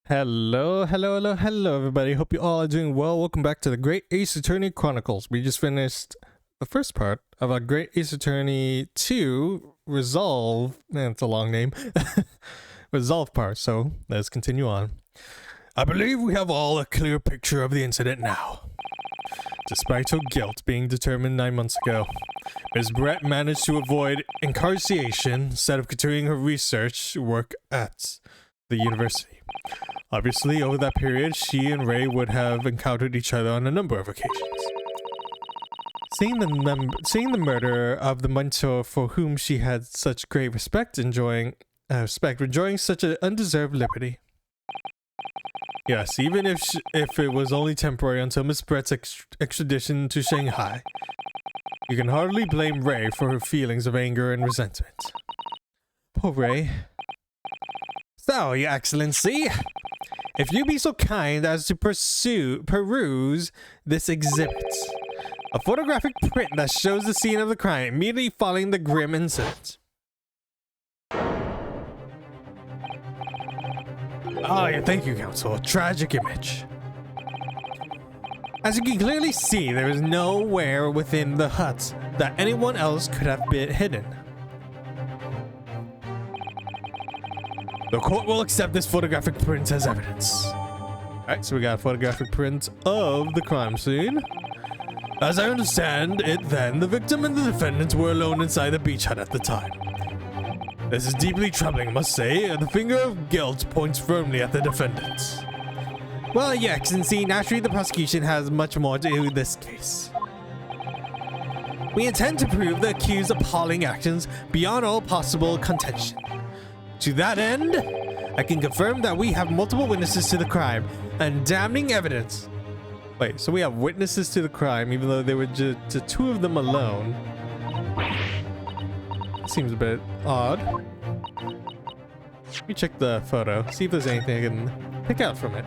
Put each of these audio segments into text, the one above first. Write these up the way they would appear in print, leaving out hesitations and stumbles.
Hello, everybody. Hope you all are doing well. Welcome back to the Great Ace Attorney Chronicles. We just finished the first part of our Great Ace Attorney 2 Resolve. Man, it's a long name. Resolve part, so let's continue on. I believe we have all a clear picture of the incident now. Despite her guilt being determined 9 months ago, Ms. Brett managed to avoid incarceration instead of continuing her research work at the university. Obviously, over that period, she and Ray would have encountered each other on a number of occasions. Seeing the murder of the mentor for whom she had such great respect, enjoying such an undeserved liberty. Yes, even if it was only temporary until Miss Brett's extradition to Shanghai. You can hardly blame Ray for her feelings of anger and resentment. Poor Ray. So, Your Excellency, if you be so kind as to peruse this exhibit. A photographic print that shows the scene of the crime immediately following the grim incident. Thank you, Counsel. A tragic image. As you can clearly see, there is nowhere within the hut that anyone else could have been hidden. The court will accept this photographic print as evidence. Alright, so we got a photographic print of the crime scene. As I understand it then, the victim and the defendant were alone inside the beach hut at the time. This is deeply troubling, I must say. The finger of guilt points firmly at the defendant. Well, Your Excellency, naturally the prosecution has much more to do with this case. We intend to prove the accused's appalling actions beyond all possible contention. To that end, I can confirm that we have multiple witnesses to the crime and damning evidence. Wait, so we have witnesses to the crime even though there were just two of them alone. Seems a bit odd. Let me check the photo, see if there's anything I can pick out from it.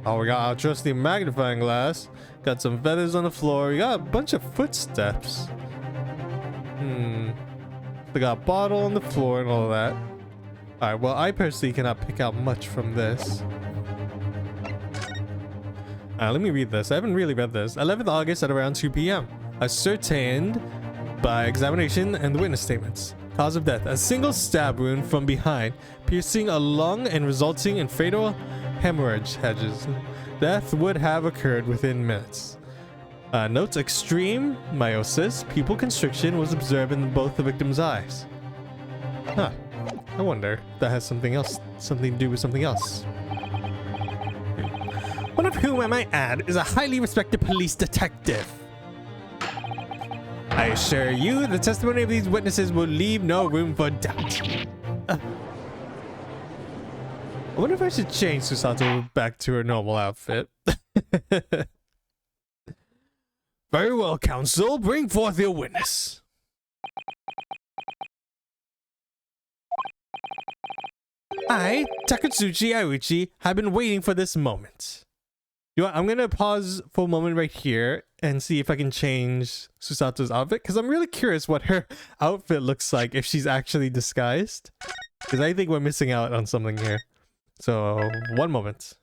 Oh, we got our trusty magnifying glass. Got some feathers on the floor. We got a bunch of footsteps. We got a bottle on the floor and all of that. Alright, well, I personally cannot pick out much from this. Let me read this. I haven't really read this. 11th August at around 2 p.m. Ascertained by examination and the witness statements. Cause of death: a single stab wound from behind, piercing a lung and resulting in fatal hemorrhages. Death would have occurred within minutes. Notes: extreme meiosis, pupil constriction was observed in both the victim's eyes. Huh. I wonder if that has something to do with something else. One of whom, I might add, is a highly respected police detective. I assure you, the testimony of these witnesses will leave no room for doubt. I wonder if I should change Susato back to her normal outfit. Very well, Counsel. Bring forth your witness. I, Takatsuchi AUCHI, have been waiting for this moment. You know what, I'm gonna pause for a moment right here and see if I can change Susato's outfit, because I'm really curious what her outfit looks like if she's actually disguised. Because I think we're missing out on something here. So, one moment.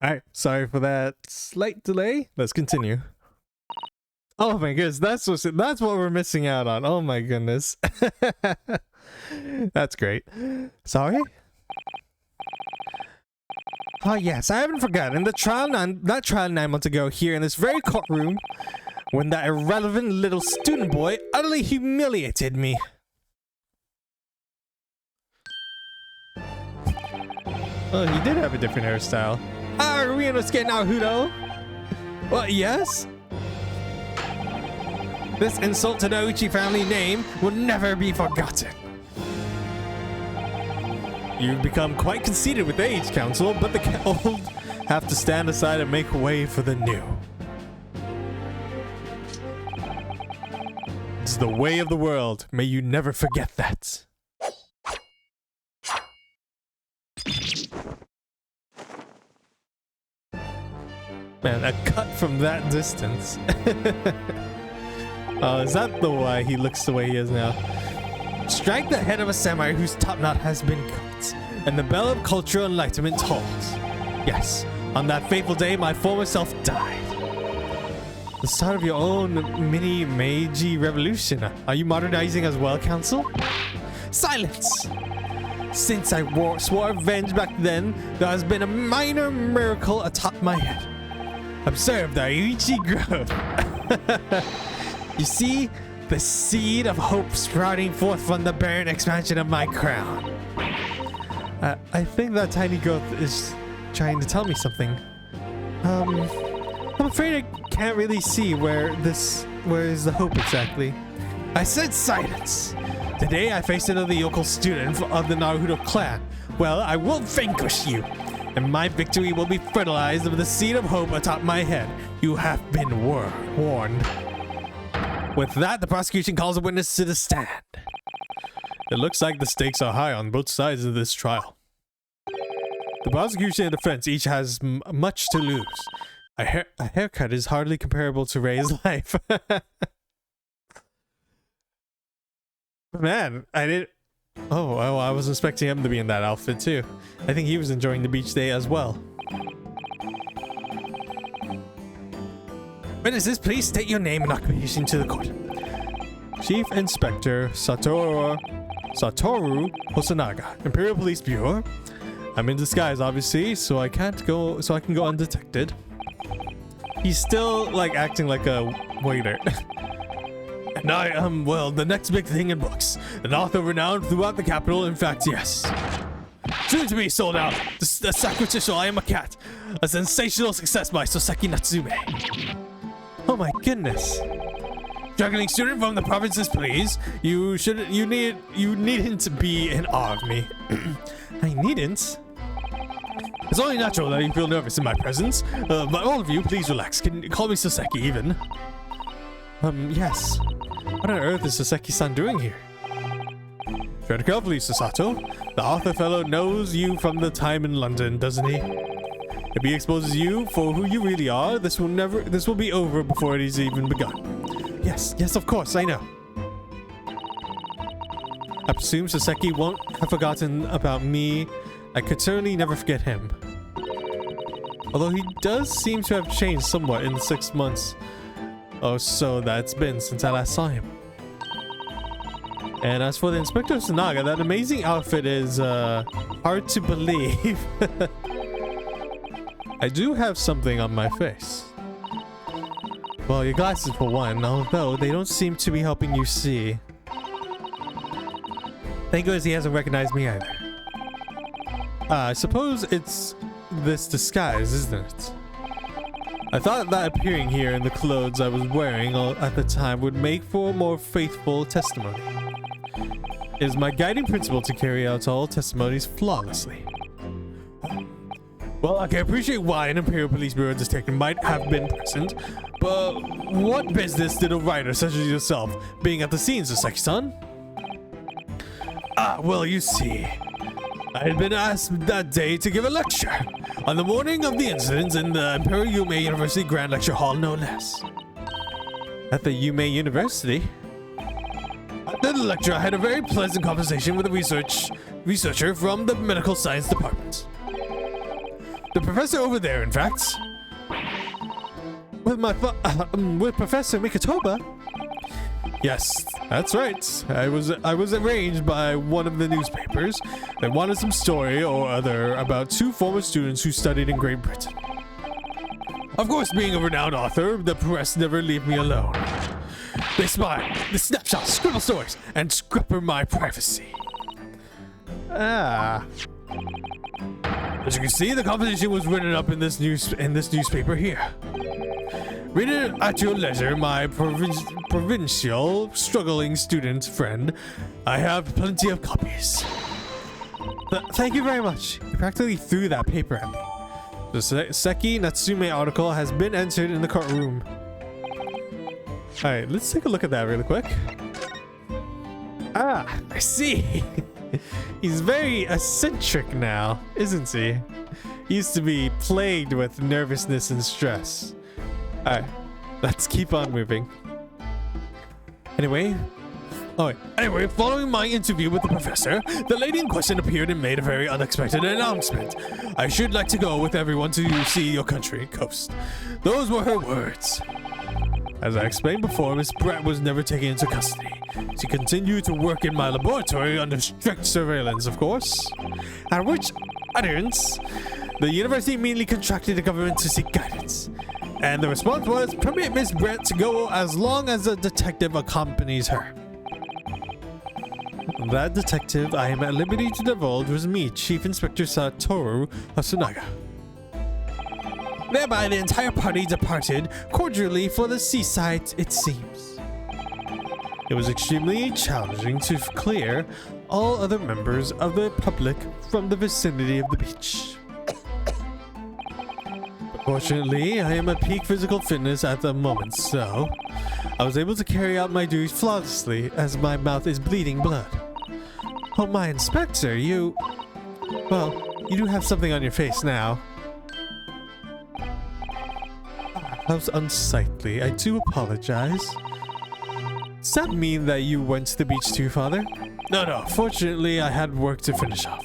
Alright, sorry for that slight delay. Let's continue. Oh my goodness, that's what we're missing out on. Oh my goodness. That's great. Sorry? Oh yes, I haven't forgotten that trial 9 months ago here in this very courtroom when that irrelevant little student boy utterly humiliated me. Oh, he did have a different hairstyle. Ah, Ryunosuke NARUHODO! What, yes? This insult to the AUCHI family name will never be forgotten. You've become quite conceited with age, Council, but the old have to stand aside and make way for the new. It's the way of the world. May you never forget that. Man, a cut from that distance. Oh, is that the why he looks the way he is now? Strike the head of a samurai whose top knot has been cut, and the bell of cultural enlightenment tolls. Yes, on that fateful day, my former self died. The start of your own mini Meiji revolution. Are you modernizing as well, Council? Silence! Since I swore revenge back then, there has been a minor miracle atop my head. Observe the AUCHI growth. You see, the seed of hope sprouting forth from the barren expansion of my crown. I think that tiny growth is trying to tell me something. I'm afraid I can't really see where is the hope exactly. I said silence. Today I face another yokel student of the NARUHODO clan. Well, I will vanquish you, and my victory will be fertilized with the seed of hope atop my head. You have been warned. With that, the prosecution calls a witness to the stand. It looks like the stakes are high on both sides of this trial. The prosecution and defense each has much to lose. A haircut is hardly comparable to Ray's life. Man, Oh, I was expecting him to be in that outfit too. I think he was enjoying the beach day as well. Witnesses, please state your name and occupation to the court. Chief Inspector Satoru Hosonaga, Imperial Police Bureau. I'm in disguise, obviously, so I can go undetected. He's still like acting like a waiter. And I am, well, the next big thing in books. An author renowned throughout the capital, in fact, yes. Soon to be sold out. The sacrificial I Am a Cat. A sensational success by Soseki Natsume. Oh my goodness. Struggling student from the provinces, please. You needn't be in awe of me. I needn't? It's only natural that you feel nervous in my presence. But all of you, please relax. Can you call me Soseki even? Yes. What on earth is Soseki-san doing here? Tread carefully, Sasato. The author fellow knows you from the time in London, doesn't he? If he exposes you for who you really are, this will be over before it has even begun. Yes, of course, I know. I presume Soseki won't have forgotten about me. I could certainly never forget him. Although he does seem to have changed somewhat in the 6 months or so that's been since I last saw him. And as for the Inspector Hosonaga, that amazing outfit is hard to believe. I do have something on my face. Well, your glasses for one, although they don't seem to be helping you see. Thank goodness he hasn't recognized me either. I suppose it's this disguise, isn't it? I thought that appearing here in the clothes I was wearing at the time would make for a more faithful testimony. It is my guiding principle to carry out all testimonies flawlessly. Well, I can appreciate why an Imperial Police Bureau detective might have been present, but what business did a writer such as yourself being at the scenes, Soseki-san? Well, you see, I had been asked that day to give a lecture on the morning of the incidents in the Imperial Yume University Grand Lecture Hall, no less. At the Yume University? After the lecture, I had a very pleasant conversation with a researcher from the medical science department. The professor over there, in fact. With Professor Mikitoba. Yes, that's right. I was arranged by one of the newspapers that wanted some story or other about two former students who studied in Great Britain. Of course, being a renowned author, the press never leave me alone. They spy, the snapshots, scribble stories, and scupper my privacy. Ah. As you can see, the composition was written up in this newspaper here. Read it at your leisure, my provincial, struggling student friend. I have plenty of copies. Thank you very much. You practically threw that paper at me. The Seki Natsume article has been entered in the courtroom. Alright, let's take a look at that really quick. Ah, I see. He's very eccentric now, isn't he? He used to be plagued with nervousness and stress. Alright, let's keep on moving. Anyway, following my interview with the professor, the lady in question appeared and made a very unexpected announcement. I should like to go with everyone to see your country coast. Those were her words. As I explained before, Miss Brett was never taken into custody. She continued to work in my laboratory under strict surveillance, of course. At which utterance, the university immediately contracted the government to seek guidance. And the response was, permit Miss Brett to go as long as a detective accompanies her. That detective I am at liberty to divulge was me, Chief Inspector Satoru Hasunaga. Thereby the entire party departed cordially for the seaside, it seems. It was extremely challenging to clear all other members of the public from the vicinity of the beach. Fortunately, I am at peak physical fitness at the moment, so I was able to carry out my duties flawlessly as my mouth is bleeding blood. Oh, my inspector, you do have something on your face now. That was unsightly. I do apologize. Does that mean that you went to the beach too, Father? No. Fortunately, I had work to finish off.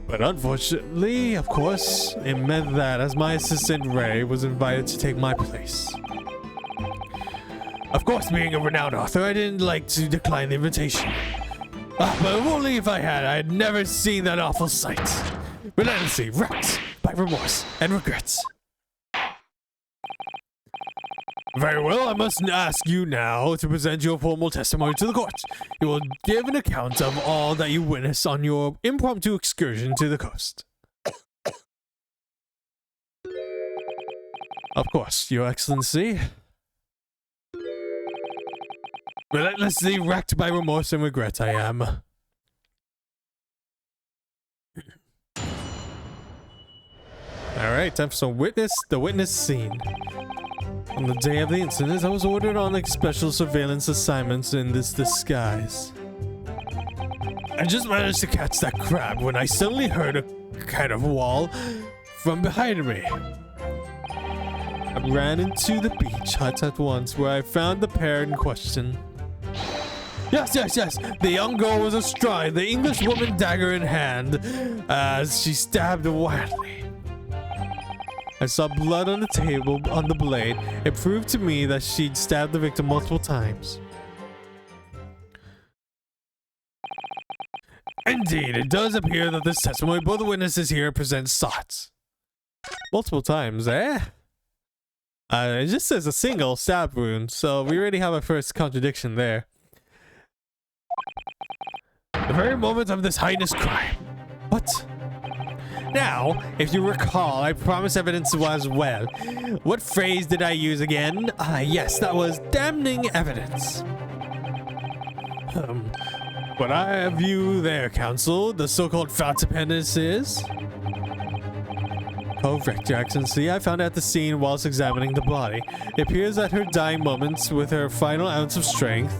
But unfortunately, of course, it meant that as my assistant Ray was invited to take my place. Of course, being a renowned author, I didn't like to decline the invitation. But only if I had never seen that awful sight. Relentlessly wrecked by remorse and regrets. Very well, I must ask you now to present your formal testimony to the court. You will give an account of all that you witnessed on your impromptu excursion to the coast. Of course, Your Excellency. Relentlessly wrecked by remorse and regret I am. Alright, time for some the witness scene. On the day of the incident, I was ordered on a special surveillance assignment in this disguise. I just managed to catch that crab when I suddenly heard a kind of wall from behind me. I ran into the beach hut at once, where I found the pair in question. Yes. The young girl was astride, the English woman dagger in hand, as she stabbed wildly. I saw blood on the table on the blade. It proved to me that she'd stabbed the victim multiple times. Indeed, it does appear that this testimony both witnesses here present thoughts. Multiple times, eh? It just says a single stab wound, so we already have our first contradiction there. The very moment of this heinous crime. What? Now, if you recall, I promised evidence as well. What phrase did I use again? Yes, that was damning evidence. What I view there, counsel, the so-called fat appendix is? Correct, Your Excellency. I found at the scene whilst examining the body. It appears at her dying moments, with her final ounce of strength,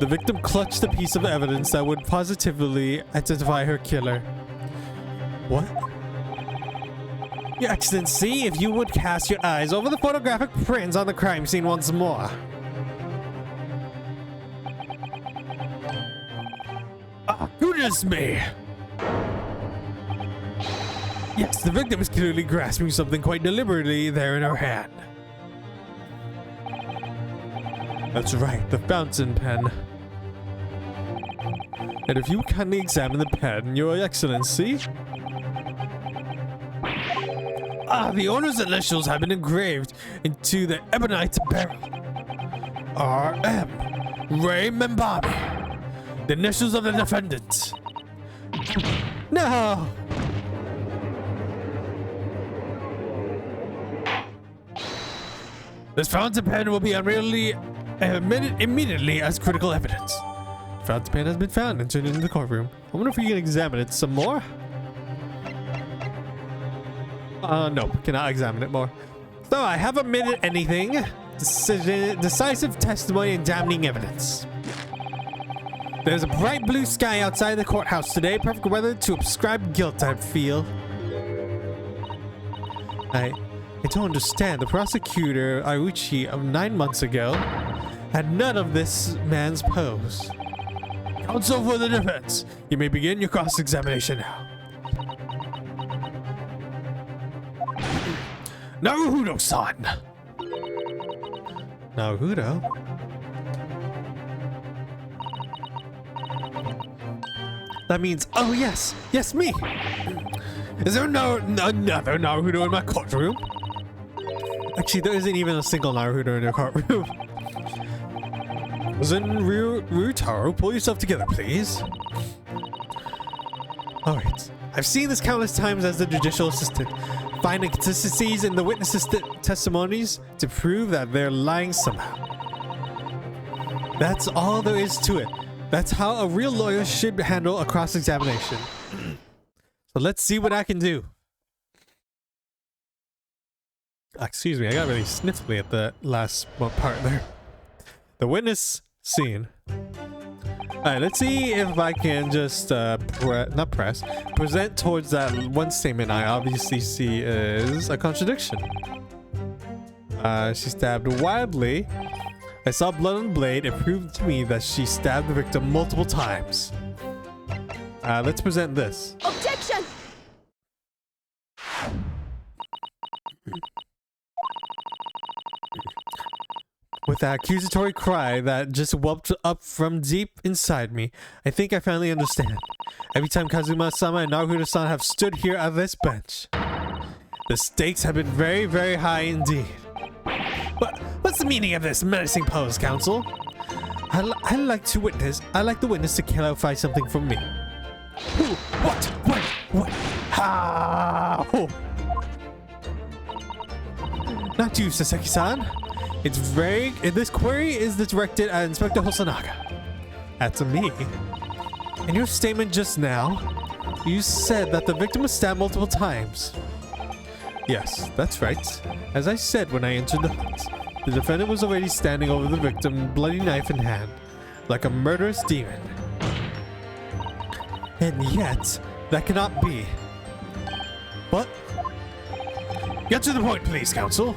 the victim clutched a piece of evidence that would positively identify her killer. What? Your Excellency, if you would cast your eyes over the photographic prints on the crime scene once more. Goodness me! Yes, the victim is clearly grasping something quite deliberately there in her hand. That's right, the fountain pen. And if you kindly examine the pen, Your Excellency. Ah, the owner's initials have been engraved into the ebonite barrel. R.M. Ray Membabi. The initials of the defendant. No! This fountain pen will be admitted immediately as critical evidence. Fountain pen has been found and turned into the courtroom. I wonder if we can examine it some more. No, cannot examine it more. So I have omitted anything. Decisive testimony and damning evidence. There's a bright blue sky outside the courthouse today. Perfect weather to ascribe guilt, I feel. I don't understand. The prosecutor, AUCHI, of 9 months ago, had none of this man's pose. Counsel for the defense. You may begin your cross-examination now. NARUHODO-san. NARUHODO? That means, oh yes, yes, me. Is there another NARUHODO in my courtroom? Actually, there isn't even a single NARUHODO in your courtroom. Zen Ryutaro, pull yourself together, please. Alright. I've seen this countless times as the judicial assistant, finding inconsistencies in the witnesses' testimonies to prove that they're lying somehow. That's all there is to it. That's how a real lawyer should handle a cross-examination. So let's see what I can do. Excuse me, I got really sniffly at the last part there. The witness scene. Alright, let's see if I can just present towards that one statement I obviously see is a contradiction. She stabbed wildly. I saw blood on the blade. It proved to me that she stabbed the victim multiple times. Let's present this. Objection! With that accusatory cry that just welled up from deep inside me, I think I finally understand. Every time Kazuma-sama and NARUHODO-san have stood here at this bench, the stakes have been very, very high indeed. What's the meaning of this menacing pose, counsel? I like the witness to clarify something from me. Who? What? What? How? Not you, Saseki-san. It's very... This query is directed at Inspector Hosonaga. That's me. In your statement just now, you said that the victim was stabbed multiple times. Yes, that's right. As I said when I entered the hut, the defendant was already standing over the victim, bloody knife in hand, like a murderous demon. And yet, that cannot be. What? Get to the point, please, counsel.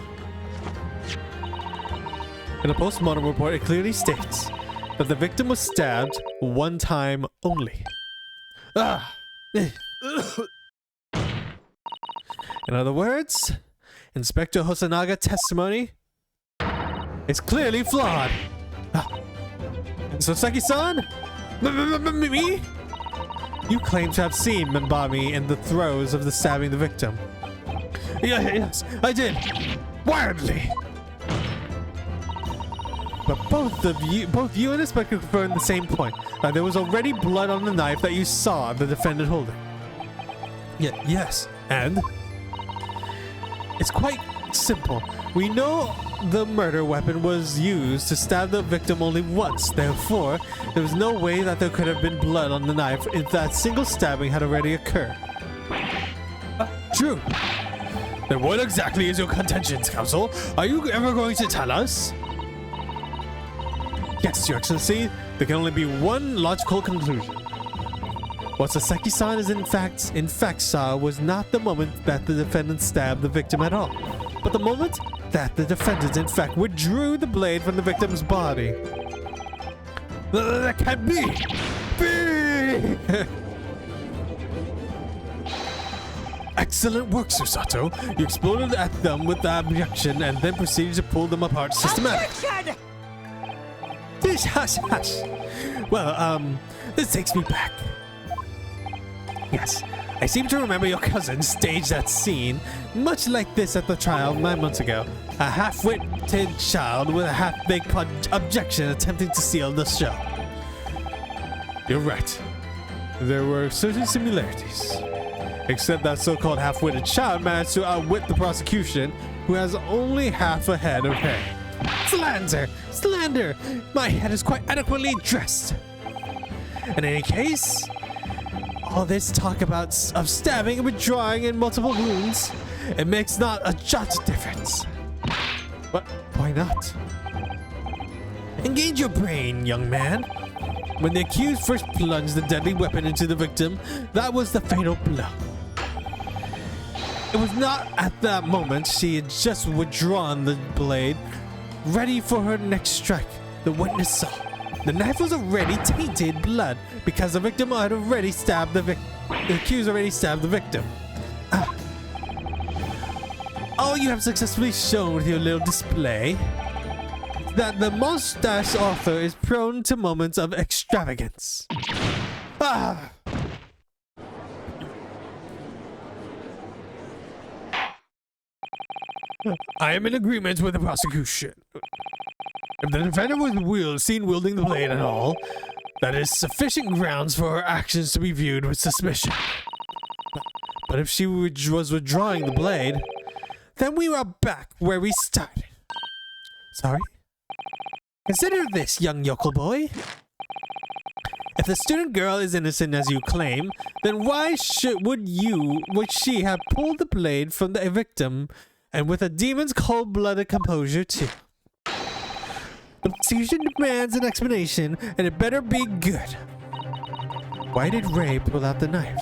In a post-mortem report, it clearly states that the victim was stabbed one time only. In other words, Inspector Hosonaga testimony is clearly flawed. And Saseki-san? Me? You claim to have seen Membami in the throes of the stabbing the victim. Yes, I did. Wildly. But both you and Inspector confirmed the same point. That there was already blood on the knife that you saw the defendant holding. Yes, and? It's quite simple. We know the murder weapon was used to stab the victim only once. Therefore, there was no way that there could have been blood on the knife if that single stabbing had already occurred. True. Then what exactly is your contentions, counsel? Are you ever going to tell us? Yes, Your Excellency, there can only be one logical conclusion. What Saseki-san is in fact saw was not the moment that the defendant stabbed the victim at all, but the moment that the defendant in fact withdrew the blade from the victim's body. That can't be! Excellent work, Susato. You exploded at them with the objection and then proceeded to pull them apart systematically. Hush, hush. Well, this takes me back. Yes, I seem to remember your cousin staged that scene, much like this at the trial 9 months ago. A half-witted child with a half-baked objection attempting to steal the show. You're right. There were certain similarities. Except that so-called half-witted child managed to outwit the prosecution, who has only half a head of hair. Slander! Slander! My head is quite adequately dressed. In any case, all this talk about of stabbing and withdrawing and multiple wounds, it makes not a jot of difference. But why not? Engage your brain, young man. When the accused first plunged the deadly weapon into the victim, that was the fatal blow. It was not at that moment she had just withdrawn the blade, ready for her next strike. The witness saw. The knife was already tainted blood because the victim had already stabbed the accused already stabbed the victim. All you have successfully shown with your little display is that the mustache author is prone to moments of extravagance. I am in agreement with the prosecution. If the defendant was seen wielding the blade at all, that is sufficient grounds for her actions to be viewed with suspicion. But if she was withdrawing the blade, then we are back where we started. Sorry? Consider this, young yokel boy. If the student girl is innocent as you claim, then why would she have pulled the blade from the victim, and with a demon's cold-blooded composure too? The prosecution demands an explanation, and it better be good. Why did Ray pull out the knife?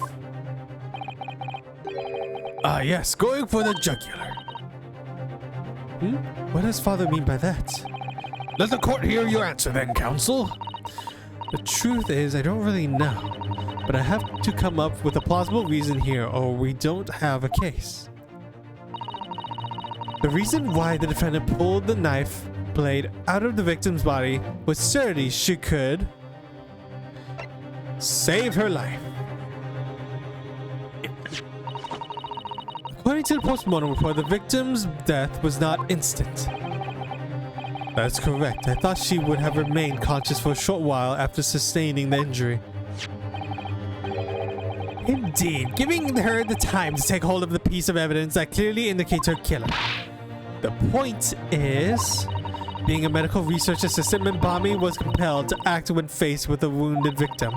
Yes, going for the jugular. What does father mean by that? Let the court hear your answer then, counsel. The truth is, I don't really know, but I have to come up with a plausible reason here, or we don't have a case. The reason why the defendant pulled the knife blade out of the victim's body was certainly she could save her life. According to the postmortem report, the victim's death was not instant. That's correct. I thought she would have remained conscious for a short while after sustaining the injury. Indeed, giving her the time to take hold of the piece of evidence that clearly indicates her killer. The point is, being a medical research assistant, Mbami was compelled to act when faced with a wounded victim.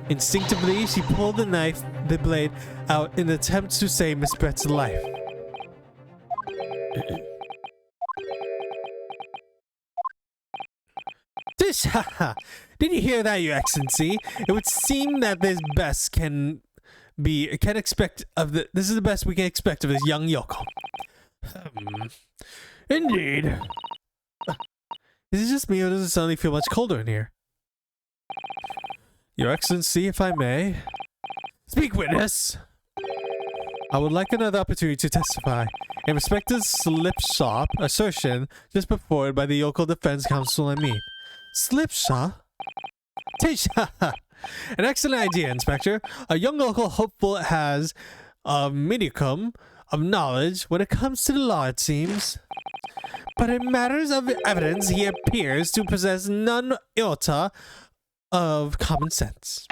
Instinctively, she pulled the blade out in an attempt to save Miss Brett's life. Did you hear that, Your Excellency? It would seem that this is the best we can expect of this young yokel. Indeed. Is it just me, or does it suddenly feel much colder in here? Your Excellency, if I may. Speak, witness! I would like another opportunity to testify in respect to Slipshop assertion just put forward by the yokel defense counsel, I mean. Slipshop? An excellent idea, Inspector. A young local hopeful has a modicum of knowledge when it comes to the law, it seems. But in matters of evidence, he appears to possess none iota of common sense.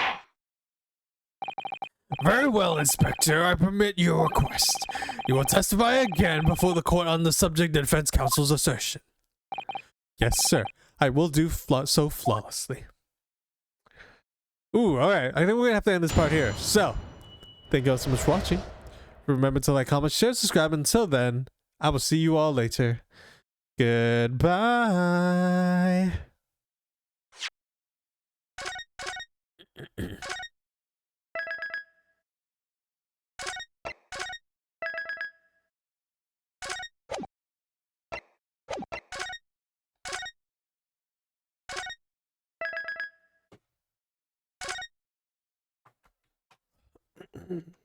Very well, Inspector. I permit your request. You will testify again before the court on the subject of defense counsel's assertion. Yes, sir. I will do so flawlessly. Ooh, alright. I think we're gonna have to end this part here. So, thank you all so much for watching. Remember to like, comment, share, subscribe. Until then, I will see you all later. Goodbye. Mm-hmm.